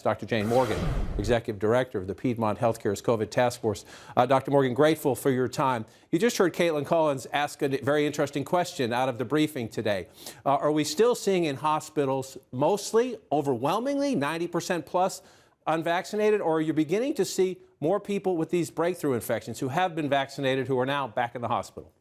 Dr. Jayne Morgan, Executive Director of the Piedmont Healthcare's COVID Task Force. Dr. Morgan, grateful for your time. You just heard Caitlin Collins ask a very interesting question out of the briefing today. Are we still seeing in hospitals mostly, overwhelmingly, 90% plus unvaccinated, or are you beginning to see more people with these breakthrough infections who have been vaccinated who are now back in the hospital?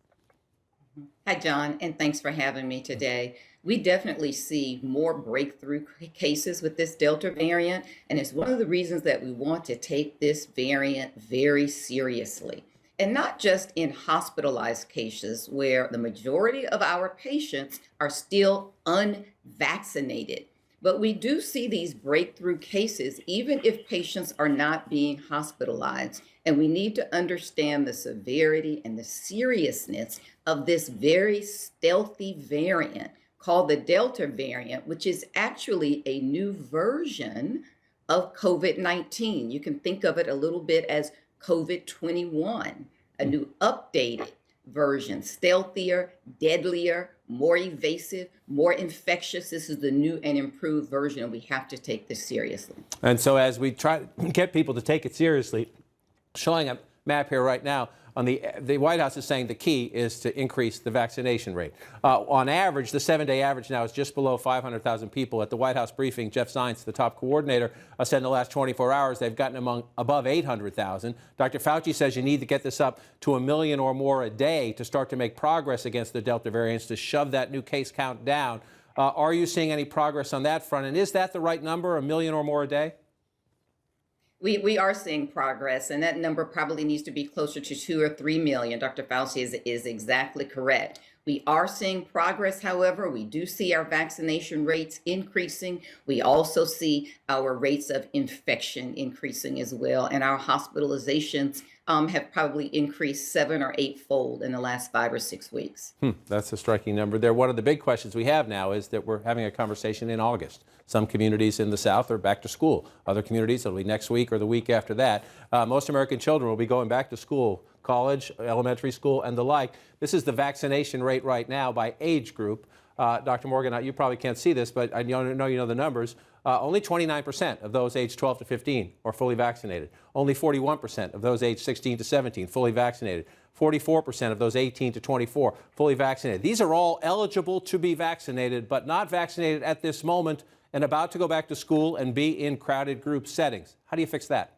Hi, John, and thanks for having me today. We definitely see more breakthrough cases with this Delta variant, and it's one of the reasons that we want to take this variant very seriously. And not just in hospitalized cases where the majority of our patients are still unvaccinated. But we do see these breakthrough cases even if patients are not being hospitalized. And we need to understand the severity and the seriousness of this very stealthy variant called the Delta variant, which is actually a new version of COVID-19. You can think of it a little bit as COVID-21, a new updated version, stealthier, deadlier, more evasive, more infectious. This is the new and improved version, and we have to take this seriously. And so as we try to get people to take it seriously, showing a map here right now, on the White House is saying the key is to increase the vaccination rate. On average, the 7-day average now is just below 500,000 people. At the White House briefing, Jeff Zients, the top coordinator, said in the last 24 hours they've gotten above 800,000. Dr. Fauci says you need to get this up to 1 million or more a day to start to make progress against the Delta variants, to shove that new case count down. Are you seeing any progress on that front? And is that the right number, 1 million or more a day? We are seeing progress, and that number probably needs to be closer to 2 or 3 million. Dr. Fauci is exactly correct. We are seeing progress, however. We do see our vaccination rates increasing. We also see our rates of infection increasing as well, and our hospitalizations have probably increased 7 or 8-fold in the last 5 or 6 weeks. That's a striking number there. One of the big questions we have now is that we're having a conversation in August. Some communities in the South are back to school. Other communities, it'll be next week or the week after that. Most American children will be going back to school, college, elementary school, and the like. This is the vaccination rate right now by age group. Dr. Morgan, you probably can't see this, but I know you know the numbers. Only 29% of those aged 12 to 15 are fully vaccinated. Only 41% of those aged 16 to 17 fully vaccinated. 44% of those 18 to 24 fully vaccinated. These are all eligible to be vaccinated, but not vaccinated at this moment and about to go back to school and be in crowded group settings. How do you fix that?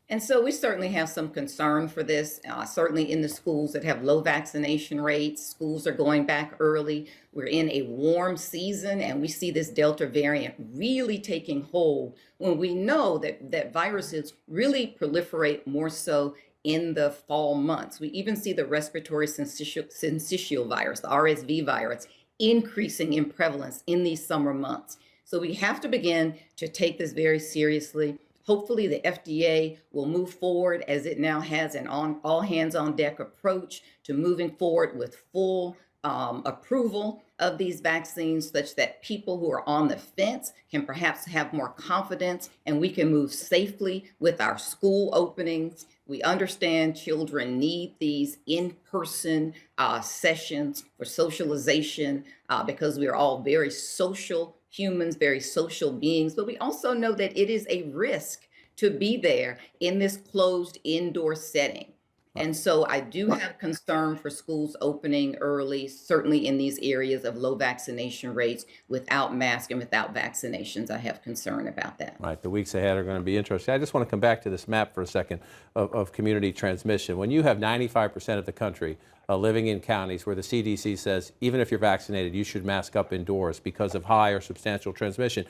And so we certainly have some concern for this, certainly in the schools that have low vaccination rates. Schools are going back early. We're in a warm season, and we see this Delta variant really taking hold when we know that viruses really proliferate more so in the fall months. We even see the respiratory syncytial virus, the RSV virus, increasing in prevalence in these summer months. So we have to begin to take this very seriously. Hopefully the FDA will move forward, as it now has, an all hands on deck approach to moving forward with full approval of these vaccines, such that people who are on the fence can perhaps have more confidence, and we can move safely with our school openings. We understand children need these in-person sessions for socialization because we are all very social humans, very social beings, but we also know that it is a risk to be there in this closed indoor setting. And so I do have concern for schools opening early, certainly in these areas of low vaccination rates, without masks and without vaccinations. I have concern about that. Right, the weeks ahead are going to be interesting. I just want to come back to this map for a second of community transmission. When you have 95% of the country living in counties where the CDC says even if you're vaccinated, you should mask up indoors because of high or substantial transmission.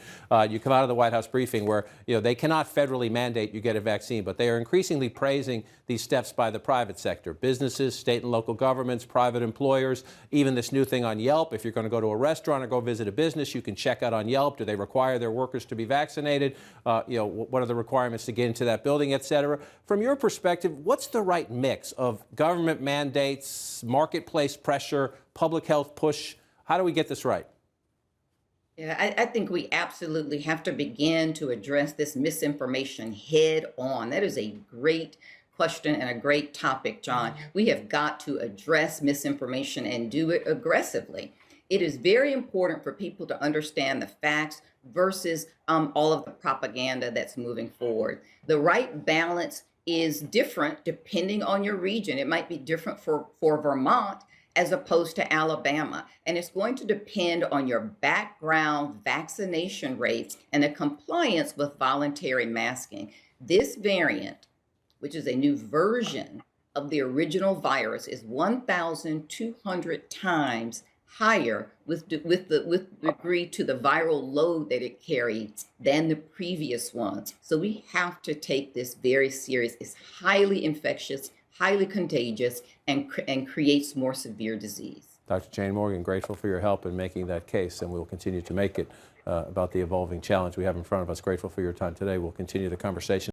You come out of the White House briefing where they cannot federally mandate you get a vaccine, but they are increasingly praising these steps by the private sector, businesses, state and local governments, private employers, even this new thing on Yelp. If you're going to go to a restaurant or go visit a business, you can check out on Yelp. Do they require their workers to be vaccinated? What are the requirements to get into that building, et cetera? From your perspective, what's the right mix of government mandates, marketplace pressure, public health push? How do we get this right? Yeah, I think we absolutely have to begin to address this misinformation head on. That is a great question and a great topic, John. We have got to address misinformation and do it aggressively. It is very important for people to understand the facts, versus all of the propaganda that's moving forward. The right balance is different depending on your region. It might be different for Vermont as opposed to Alabama. And it's going to depend on your background vaccination rates and the compliance with voluntary masking. This variant, which is a new version of the original virus, is 1,200 times higher with degree to the viral load that it carried than the previous ones. So we have to take this very serious. It's highly infectious, highly contagious, and creates more severe disease. Dr. Jayne Morgan, grateful for your help in making that case, and we'll continue to make it about the evolving challenge we have in front of us. Grateful for your time today. We'll continue the conversation.